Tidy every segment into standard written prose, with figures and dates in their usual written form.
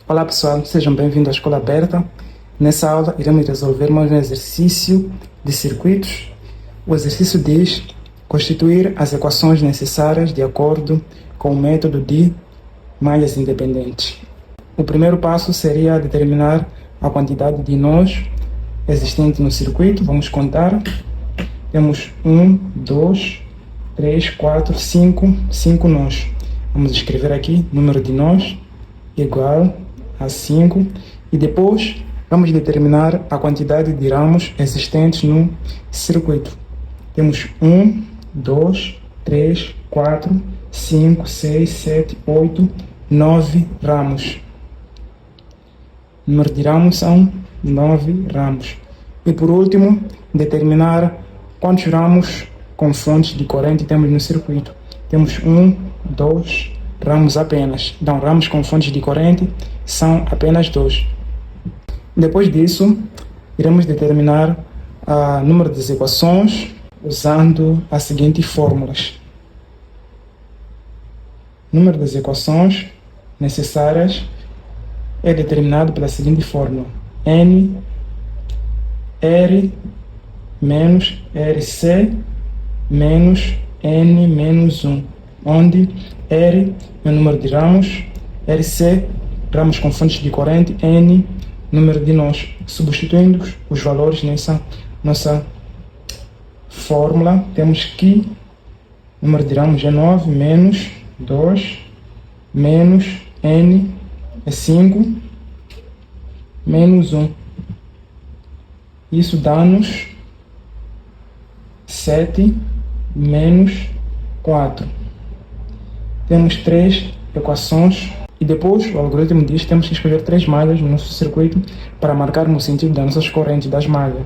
Olá pessoal, sejam bem-vindos à Escola Aberta. Nessa aula iremos resolver mais um exercício de circuitos. O exercício diz constituir as equações necessárias de acordo com o método de malhas independentes. O primeiro passo seria determinar a quantidade de nós existente no circuito. Vamos contar. Temos 1, 2, 3, 4, 5 nós. Vamos escrever aqui número de nós igual a 5 e depois vamos determinar a quantidade de ramos existentes no circuito. Temos 1, 2, 3, 4, 5, 6, 7, 8, 9 ramos. O número de ramos são 9 ramos. E por último, determinar quantos ramos com fontes de corrente temos no circuito. Temos 1, 2 ramos apenas. Então, ramos com fontes de corrente são apenas 2. Depois disso, iremos determinar o número das equações usando as seguintes fórmulas. O número das equações necessárias é determinado pela seguinte fórmula: N R menos RC menos N menos 1, onde R é o número de ramos, RC, ramos com fontes de corrente, N, número de nós. Substituindo os valores nessa nossa fórmula, temos que o número de ramos é 9, menos 2, menos N é 5, menos 1. Isso dá-nos 7 menos 4. Temos 3 equações e depois o algoritmo diz que temos que escolher 3 malhas no nosso circuito para marcarmos o sentido das nossas correntes das malhas.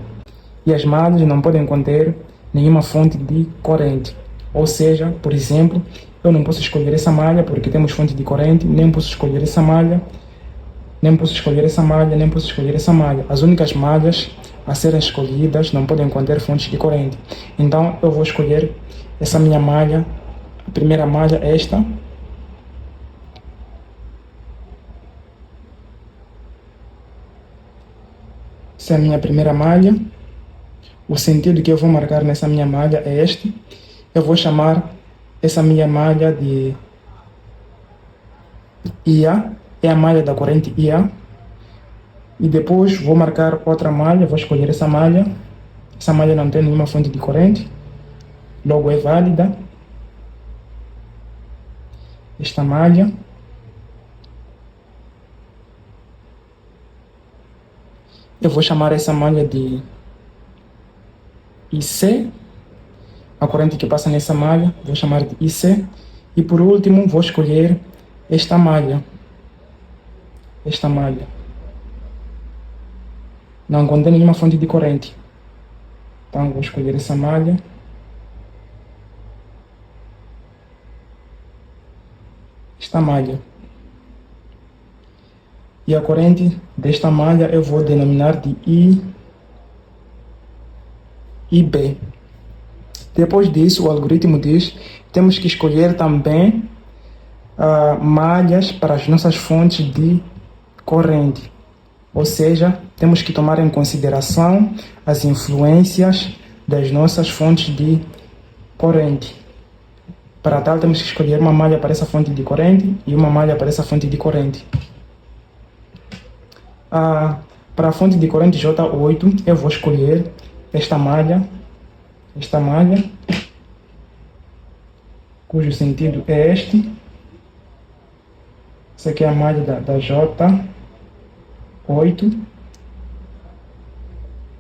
E as malhas não podem conter nenhuma fonte de corrente. Ou seja, por exemplo, eu não posso escolher essa malha porque temos fonte de corrente, nem posso escolher essa malha, nem posso escolher essa malha, nem posso escolher essa malha. As únicas malhas a serem escolhidas não podem conter fontes de corrente. Então eu vou escolher essa minha malha. A primeira malha é esta. Essa é a minha primeira malha. O sentido que eu vou marcar nessa minha malha é este. Eu vou chamar essa minha malha de IA. É a malha da corrente IA. E depois vou marcar outra malha. Vou escolher essa malha. Essa malha não tem nenhuma fonte de corrente. Logo é válida. Esta malha. Eu vou chamar essa malha de IC. A corrente que passa nessa malha, vou chamar de IC. E por último, vou escolher esta malha. Esta malha. Não contém nenhuma fonte de corrente. Então, vou escolher essa malha. Esta malha. E a corrente desta malha eu vou denominar de I e B. Depois disso, o algoritmo diz que temos que escolher também malhas para as nossas fontes de corrente. Ou seja, temos que tomar em consideração as influências das nossas fontes de corrente. Para tal, temos que escolher uma malha para essa fonte de corrente e uma malha para essa fonte de corrente. Para a fonte de corrente J8, eu vou escolher esta malha, cujo sentido é este. Essa aqui é a malha da J8,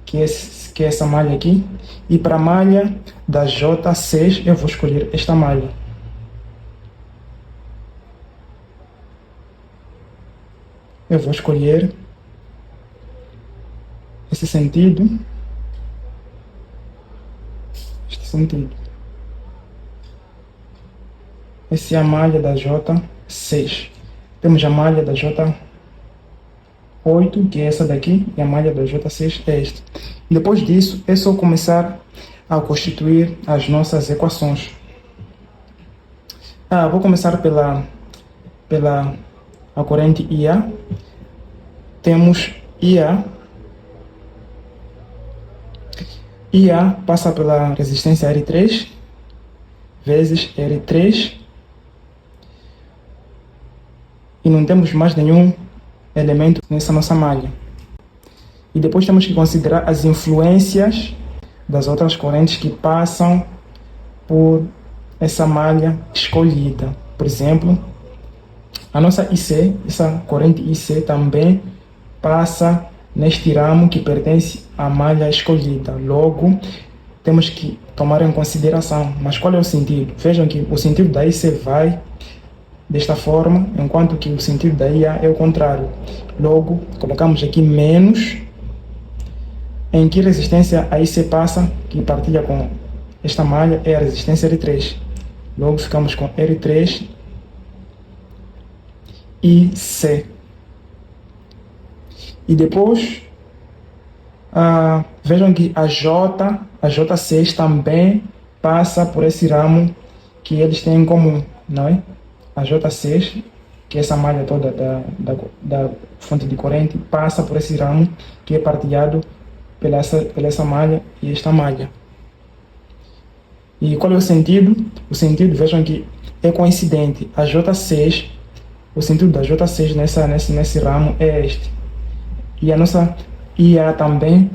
que é essa malha aqui. E para a malha da J6, eu vou escolher esta malha. Eu vou escolher esse sentido. Este sentido. Essa é a malha da J6. Temos a malha da J8, que é essa daqui, e a malha da J6 é esta. Depois disso, é só começar a constituir as nossas equações. Vou começar pela a corrente IA. Temos IA. IA passa pela resistência R3 vezes R3 e não temos mais nenhum elemento nessa nossa malha. E depois temos que considerar as influências das outras correntes que passam por essa malha escolhida. Por exemplo, a nossa IC, essa corrente IC também passa neste ramo que pertence à malha escolhida. Logo, temos que tomar em consideração. Mas qual é o sentido? Vejam que o sentido da IC vai desta forma, enquanto que o sentido da IA é o contrário. Logo, colocamos aqui menos. Em que resistência a IC passa, que partilha com esta malha, é a resistência R3. Logo, ficamos com R3 e C. E depois, vejam que a J6 também passa por esse ramo que eles têm em comum, não é? A J6, que é essa malha toda da fonte de corrente, passa por esse ramo que é partilhado pela essa malha e esta malha. E qual é o sentido? O sentido, vejam que é coincidente. A J6, o sentido da J6 nesse ramo é este. E a nossa IA também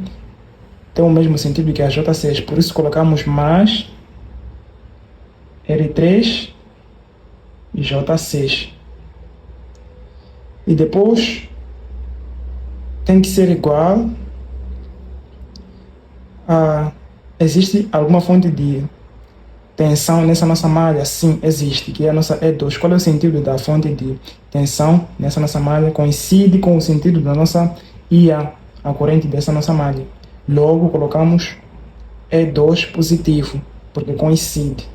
tem o mesmo sentido que a J6. Por isso colocamos mais R3 e J6. E depois tem que ser igual a... Existe alguma fonte de tensão nessa nossa malha? Sim, existe, que é a nossa E2. Qual é o sentido da fonte de tensão nessa nossa malha? Coincide com o sentido da nossa IA, a corrente dessa nossa malha. Logo, colocamos E2 positivo, porque coincide.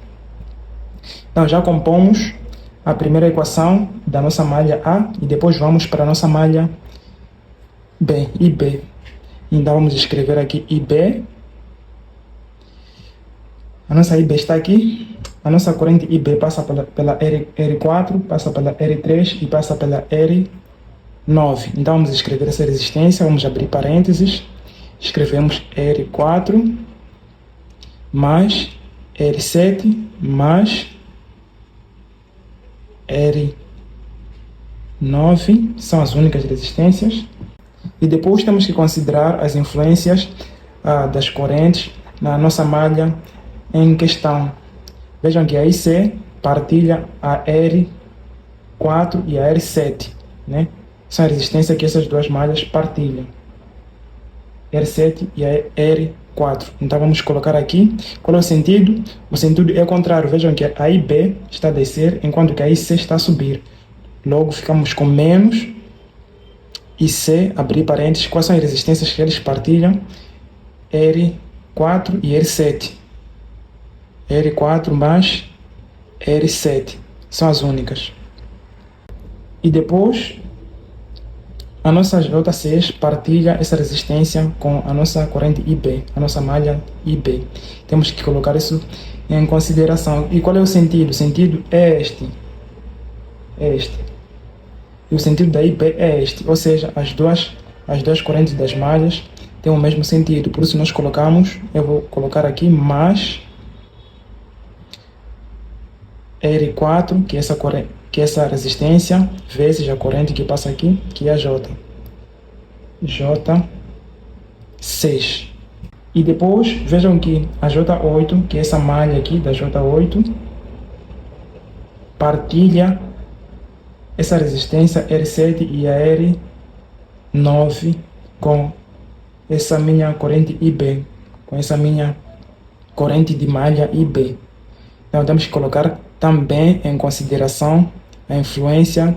Então, já compomos a primeira equação da nossa malha A e depois vamos para a nossa malha B, IB. Então, vamos escrever aqui IB. A nossa IB está aqui. A nossa corrente IB passa pela R4, passa pela R3 e passa pela R9. Então vamos escrever essa resistência, vamos abrir parênteses. Escrevemos R4 mais R7 mais R9, são as únicas resistências. E depois temos que considerar as influências das correntes na nossa malha em questão. Vejam que a IC partilha a R4 e a R7, né? São a resistência que essas duas malhas partilham, R7 e a R4. Então vamos colocar aqui. Qual é o sentido? O sentido é o contrário. Vejam que a IB está a descer, enquanto que a IC está a subir. Logo ficamos com menos IC, abrir parênteses. Quais são as resistências que eles partilham? R4 e R7. R4 mais R7 são as únicas. E depois a nossa J6 partilha essa resistência com a nossa corrente IB, a nossa malha IB. Temos que colocar isso em consideração. E qual é o sentido? O sentido é este. É este. E o sentido da IB é este. Ou seja, as duas correntes das malhas têm o mesmo sentido. Por isso nós colocamos, eu vou colocar aqui mais R4, que é essa resistência, vezes a corrente que passa aqui, que é a J. J6. E depois, vejam que a J8, que é essa malha aqui da J8, partilha essa resistência R7 e a R9 com essa minha corrente IB, com essa minha corrente de malha IB. Então temos que colocar também em consideração a influência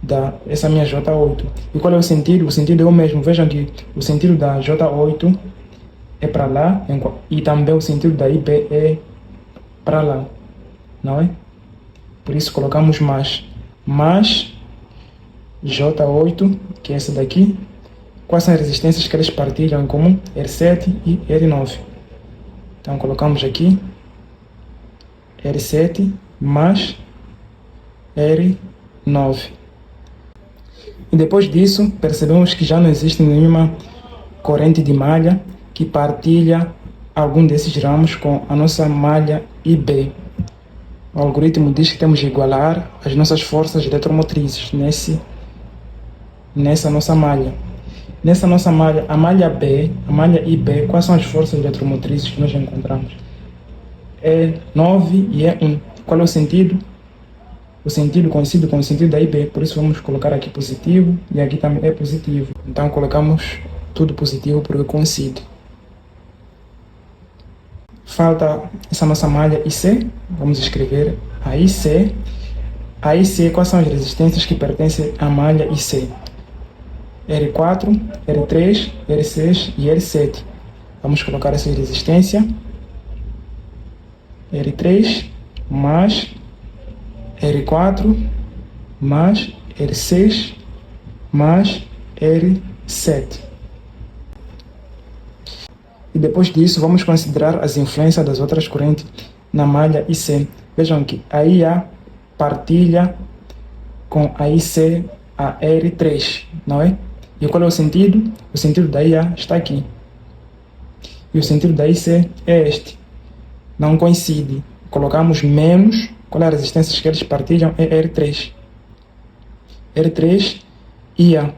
dessa minha J8. E qual é o sentido? O sentido é o mesmo. Vejam que o sentido da J8 é para lá e também o sentido da IB é para lá, não é? Por isso colocamos mais J8, que é essa daqui. Quais são as resistências que eles partilham em comum? R7 e R9. Então colocamos aqui R7 mais R9. E depois disso, percebemos que já não existe nenhuma corrente de malha que partilha algum desses ramos com a nossa malha IB. O algoritmo diz que temos de igualar as nossas forças eletromotrizes nessa nossa malha. Nessa nossa malha, a malha B, a malha IB, quais são as forças eletromotrizes que nós encontramos? É 9 e é 1. Qual é o sentido? O sentido coincide com o sentido da IB, por isso vamos colocar aqui positivo e aqui também é positivo. Então colocamos tudo positivo porque coincide. Falta essa nossa malha IC, vamos escrever a IC. A IC, quais são as resistências que pertencem à malha IC? R4, R3, R6 e R7. Vamos colocar essa resistência. R3 mais R4 mais R6 mais R7. E depois disso, vamos considerar as influências das outras correntes na malha IC. Vejam que a IA partilha com a IC a R3, não é? E qual é o sentido? O sentido da IA está aqui. E o sentido da IC é este. Não coincide. Colocamos menos. Qual é a resistência que eles partilham? É R3. R3 IA.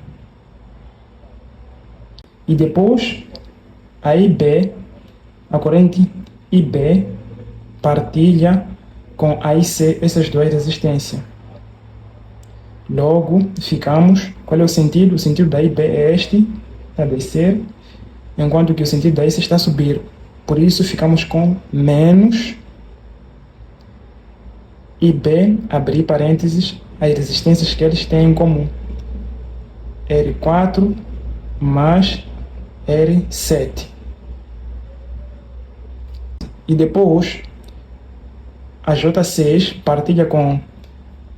E depois, a IB, a corrente IB, partilha com a IC essas duas resistências. Logo, ficamos... Qual é o sentido? O sentido da IB é este, está a descer, enquanto que o sentido da IC está a subir. Por isso, ficamos com menos IB, abrir parênteses, as resistências que eles têm em comum. R4 mais R7. E depois, a J6 partilha com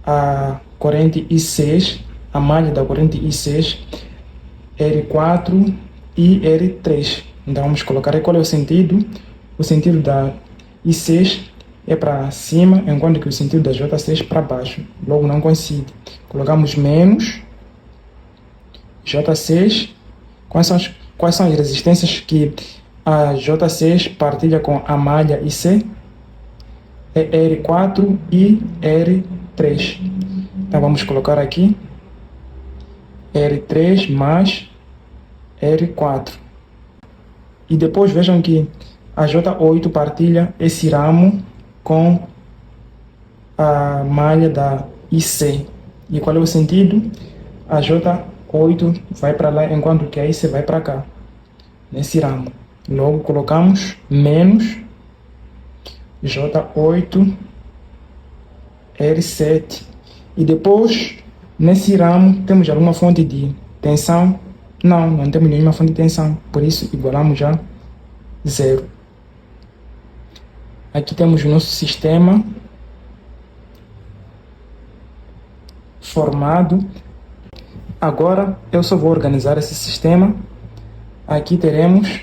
a corrente I6, a malha da corrente I6, R4 e R3. Então vamos colocar aí qual é o sentido. O sentido da I6 é para cima, enquanto que o sentido da J6 para baixo. Logo não coincide. Colocamos menos J6. Quais são as resistências que a J6 partilha com a malha IC? É R4 e R3. Então vamos colocar aqui R3 mais R4. E depois vejam que a J8 partilha esse ramo com a malha da IC. E qual é o sentido? A J8 vai para lá, enquanto que a IC vai para cá, nesse ramo. Logo colocamos menos J8 R7. E depois, nesse ramo, temos alguma fonte de tensão? Não temos nenhuma fonte de tensão. Por isso, igualamos já 0. Aqui temos o nosso sistema formado. Agora, eu só vou organizar esse sistema. Aqui teremos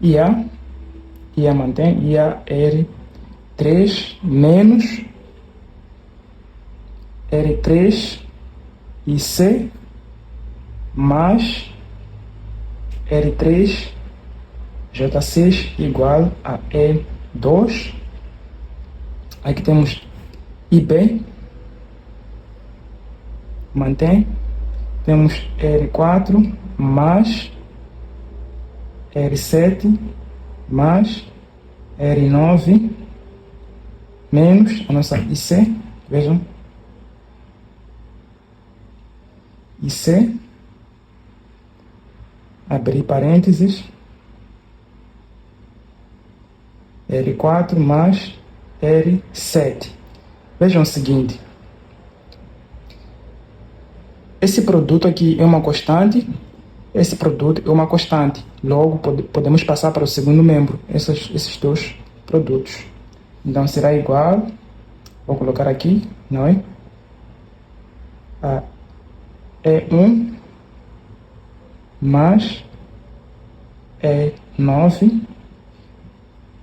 IA mantém, IA R3 menos R3 IC mais R3 J6 igual a E2. Aqui temos IB, mantém, temos R4 mais R7 mais R9 menos a nossa IC, vejam, IC, abrir parênteses, R4 mais R7. Vejam o seguinte, esse produto aqui é uma constante, esse produto é uma constante, logo podemos passar para o segundo membro, esses dois produtos. Então será igual, vou colocar aqui, não é? A E1 mais E9,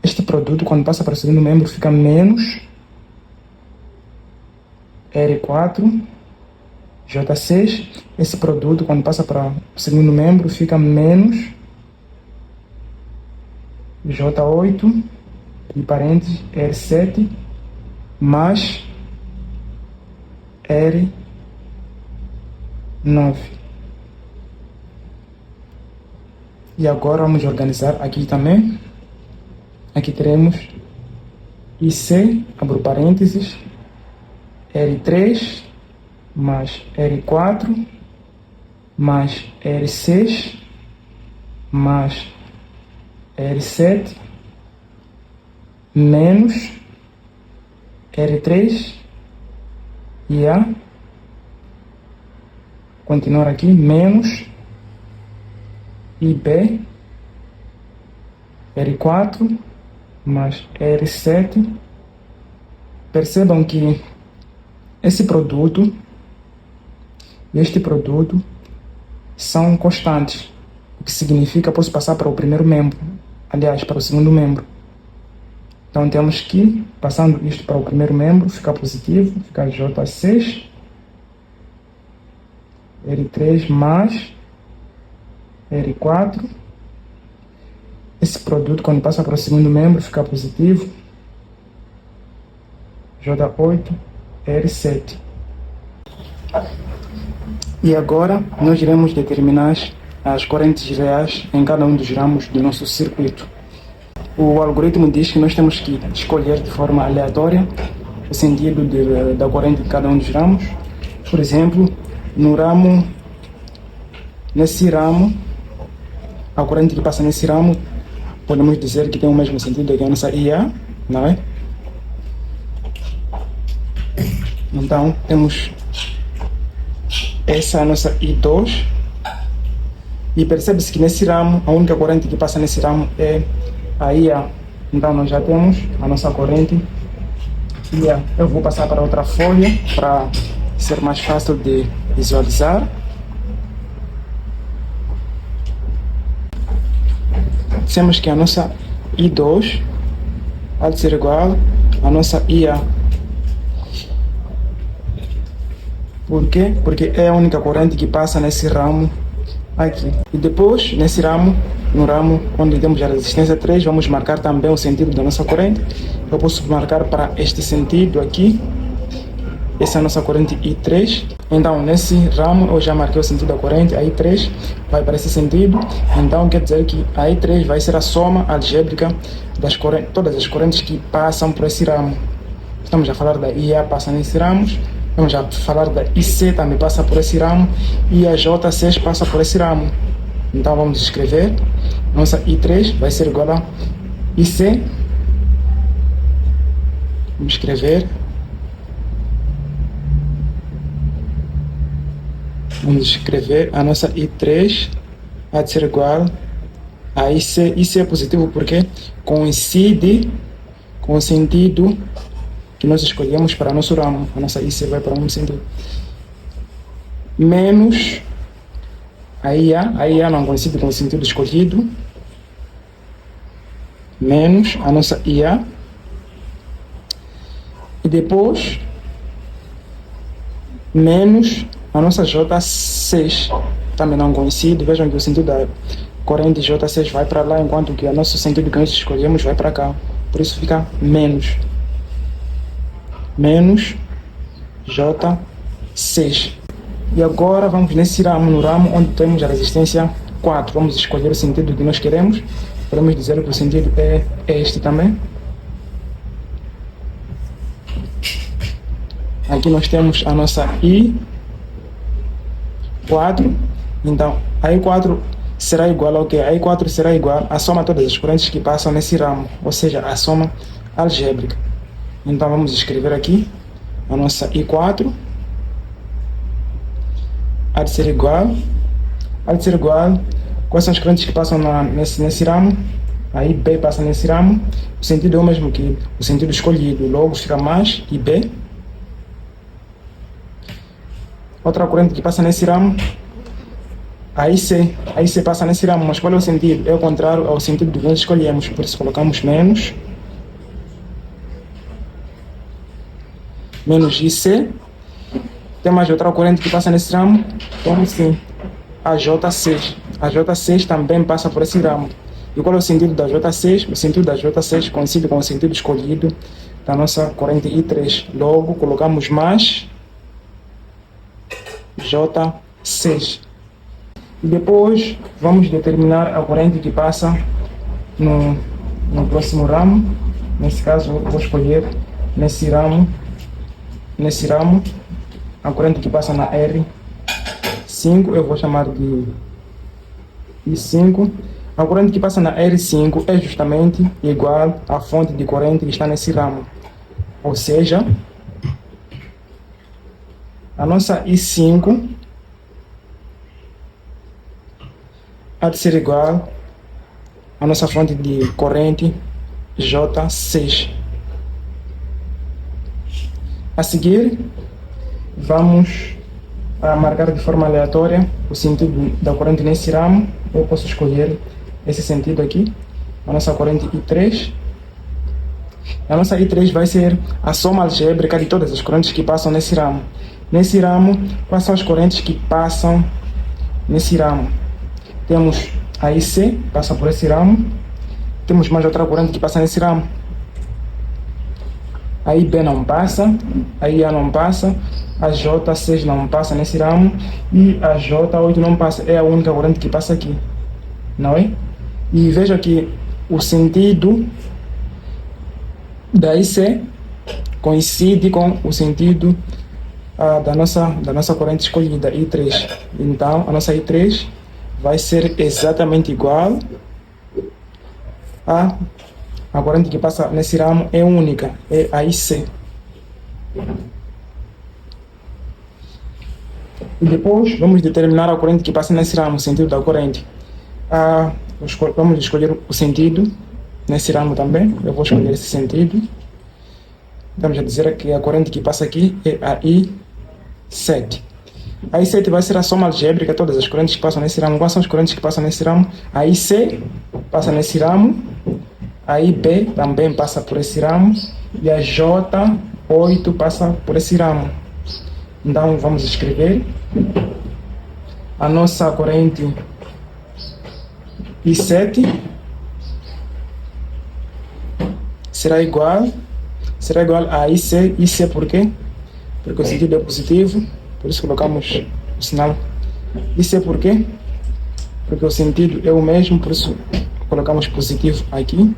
Este produto, quando passa para o segundo membro, fica menos R4, J6. Esse produto, quando passa para o segundo membro, fica menos J8, e parênteses, R7, mais R9. E agora vamos organizar aqui também. Aqui teremos IC, abro parênteses, R3, mais R4, mais R6, mais R7, menos R3 e A. Continuar aqui, menos IB, R4, mais R7. Percebam que esse produto e este produto são constantes, o que significa que posso passar para o primeiro membro, aliás, para o segundo membro. Então temos que, passando isto para o primeiro membro, fica positivo, fica J6, R3 mais R4. Esse produto, quando passa para o segundo membro, fica positivo, J8, R7. E agora nós iremos determinar as correntes reais em cada um dos ramos do nosso circuito. O algoritmo diz que nós temos que escolher de forma aleatória o sentido da corrente de cada um dos ramos. Por exemplo, nesse ramo, a corrente que passa nesse ramo, podemos dizer que tem o mesmo sentido que a nossa IA, não é? Então, temos essa nossa I2, e percebe-se que nesse ramo, a única corrente que passa nesse ramo é a IA. Então, nós já temos a nossa corrente IA. Eu vou passar para outra folha para ser mais fácil de visualizar. Dissemos que a nossa I2 há de ser igual à nossa IA. Por quê? Porque é a única corrente que passa nesse ramo aqui. E depois, nesse ramo, no ramo onde temos a resistência 3, vamos marcar também o sentido da nossa corrente. Eu posso marcar para este sentido aqui. Essa é a nossa corrente I3. Então, nesse ramo, eu já marquei o sentido da corrente. A I3 vai para esse sentido. Então, quer dizer que a I3 vai ser a soma algébrica das correntes, todas as correntes que passam por esse ramo. Estamos a falar da IA, passa nesse ramo. Vamos já falar da IC, também passa por esse ramo, e a J6 passa por esse ramo. Então vamos escrever, nossa I3 vai ser igual a IC, vamos escrever, a nossa I3 vai ser igual a IC. IC é positivo porque coincide com o sentido que nós escolhemos para nosso ramo. A nossa IC vai para um sentido. Menos a IA não coincide com o sentido escolhido. Menos a nossa IA. E depois, menos a nossa J6. Também não coincide. Vejam que o sentido da corrente J6 vai para lá, enquanto que o nosso sentido que nós escolhemos vai para cá. Por isso fica menos J6. E agora vamos nesse ramo, no ramo onde temos a resistência 4. Vamos escolher o sentido que nós queremos. Podemos dizer que o sentido é este também. Aqui nós temos a nossa I4. Então, a I4 será igual ao que? A I4 será igual à soma de todas as correntes que passam nesse ramo, ou seja, a soma algébrica. Então vamos escrever aqui a nossa I4 há de ser igual. Quais são as correntes que passam nesse ramo? A IB passa nesse ramo. O sentido é o mesmo que o sentido escolhido, logo fica mais IB. Outra corrente que passa nesse ramo, a IC. A IC passa nesse ramo, mas qual é o sentido? É o contrário ao sentido que nós escolhemos, por isso colocamos menos menos IC. Tem mais outra corrente que passa nesse ramo? Temos sim, a J6. A J6 também passa por esse ramo. E qual é o sentido da J6? O sentido da J6 coincide com o sentido escolhido da nossa corrente I3. Logo, colocamos mais J6. E depois, vamos determinar a corrente que passa no próximo ramo. Nesse caso, eu vou escolher nesse ramo, a corrente que passa na R5, eu vou chamar de I5. A corrente que passa na R5 é justamente igual à fonte de corrente que está nesse ramo. Ou seja, a nossa I5 há de ser igual à nossa fonte de corrente J6. A seguir, vamos marcar de forma aleatória o sentido da corrente nesse ramo. Eu posso escolher esse sentido aqui, a nossa corrente I3. A nossa I3 vai ser a soma algébrica de todas as correntes que passam nesse ramo. Nesse ramo, quais são as correntes que passam nesse ramo? Temos a IC, passa por esse ramo. Temos mais outra corrente que passa nesse ramo. A IB não passa, a IA não passa, a J6 não passa nesse ramo e a J8 não passa. É a única corrente que passa aqui, não é? E veja que o sentido da IC coincide com o sentido da nossa corrente escolhida, I3. Então, a nossa I3 vai ser exatamente igual a corrente que passa nesse ramo, é única, é a IC. E depois vamos determinar a corrente que passa nesse ramo, o sentido da corrente. Vamos escolher o sentido nesse ramo também. Eu vou escolher esse sentido. Vamos dizer que a corrente que passa aqui é a I7. A I7 vai ser a soma algébrica de todas as correntes que passam nesse ramo. Quais são as correntes que passam nesse ramo? A IC passa nesse ramo, a IB também passa por esse ramo e a J8 passa por esse ramo. Então vamos escrever a nossa corrente I7 será igual a IC. IC por quê? Porque o sentido é positivo, por isso colocamos o sinal IC por quê? Porque o sentido é o mesmo, por isso colocamos positivo aqui.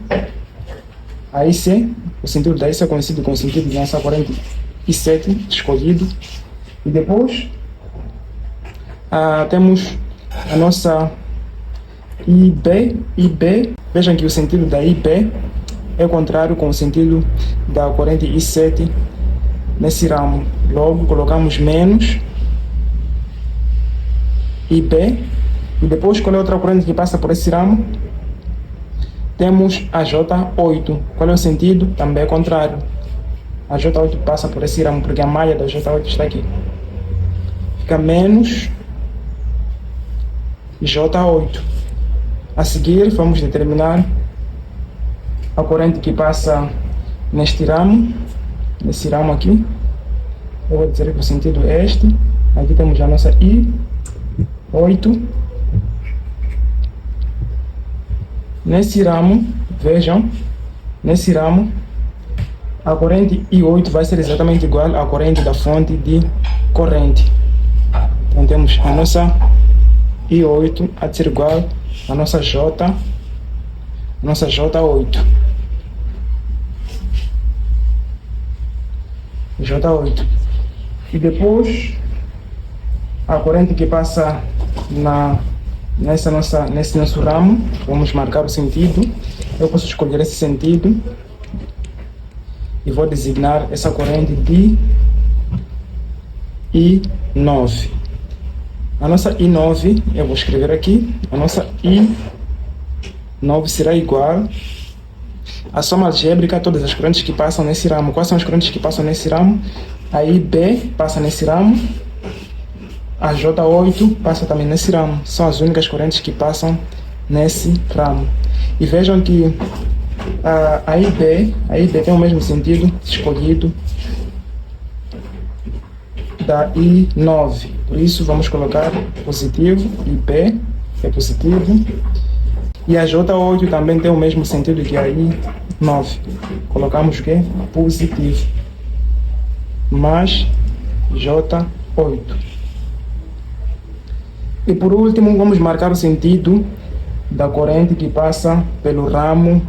A IC, o sentido da IC coincide com o sentido da nossa corrente I7 escolhido. E depois temos a nossa IB. Vejam que o sentido da IB é contrário com o sentido da corrente I7 nesse ramo. Logo colocamos menos IB. E depois, qual é a outra corrente que passa por esse ramo? Temos a J8. Qual é o sentido? Também é contrário. A J8 passa por esse ramo, porque a malha da J8 está aqui. Fica menos J8. A seguir, vamos determinar a corrente que passa neste ramo, nesse ramo aqui. Eu vou dizer que o sentido é este. Aqui temos a nossa I8. Nesse ramo, vejam, nesse ramo, a corrente I8 vai ser exatamente igual à corrente da fonte de corrente. Então temos a nossa I8 a ser igual à nossa J8. J8. E depois, a corrente que passa nesse nosso ramo, vamos marcar o sentido. Eu posso escolher esse sentido e vou designar essa corrente de I9. A nossa I9, eu vou escrever aqui, a nossa I9 será igual à soma algébrica de todas as correntes que passam nesse ramo. Quais são as correntes que passam nesse ramo? A IB passa nesse ramo, a J8 passa também nesse ramo. São as únicas correntes que passam nesse ramo. E vejam que a IB tem o mesmo sentido escolhido da I9. Por isso, vamos colocar positivo, IP é positivo. E a J8 também tem o mesmo sentido que a I9. Colocamos o quê? Positivo. Mais J8. E por último, vamos marcar o sentido da corrente que passa pelo ramo,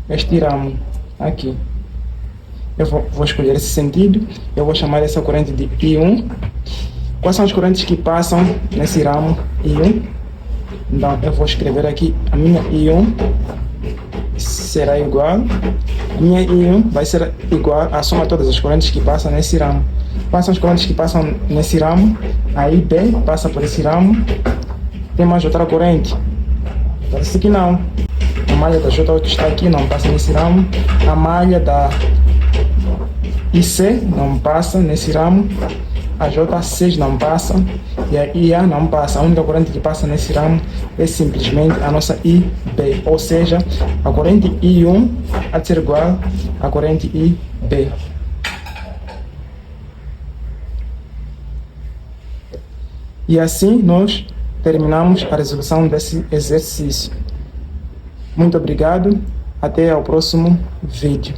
este ramo aqui. Eu vou escolher esse sentido, eu vou chamar essa corrente de I1. Quais são as correntes que passam nesse ramo I1? Então, eu vou escrever aqui, a minha I1 será igual, a minha I1 vai ser igual à soma de todas as correntes que passam nesse ramo. Quais são as correntes que passam nesse ramo? A IB passa por esse ramo. Tem mais outra corrente? Parece que não. A malha da J8 está aqui, não passa nesse ramo. A malha da IC não passa nesse ramo. A J6 não passa. E a IA não passa. A única corrente que passa nesse ramo é simplesmente a nossa IB. Ou seja, a corrente I1 há de ser igual à corrente IB. E assim nós terminamos a resolução desse exercício. Muito obrigado. Até ao próximo vídeo.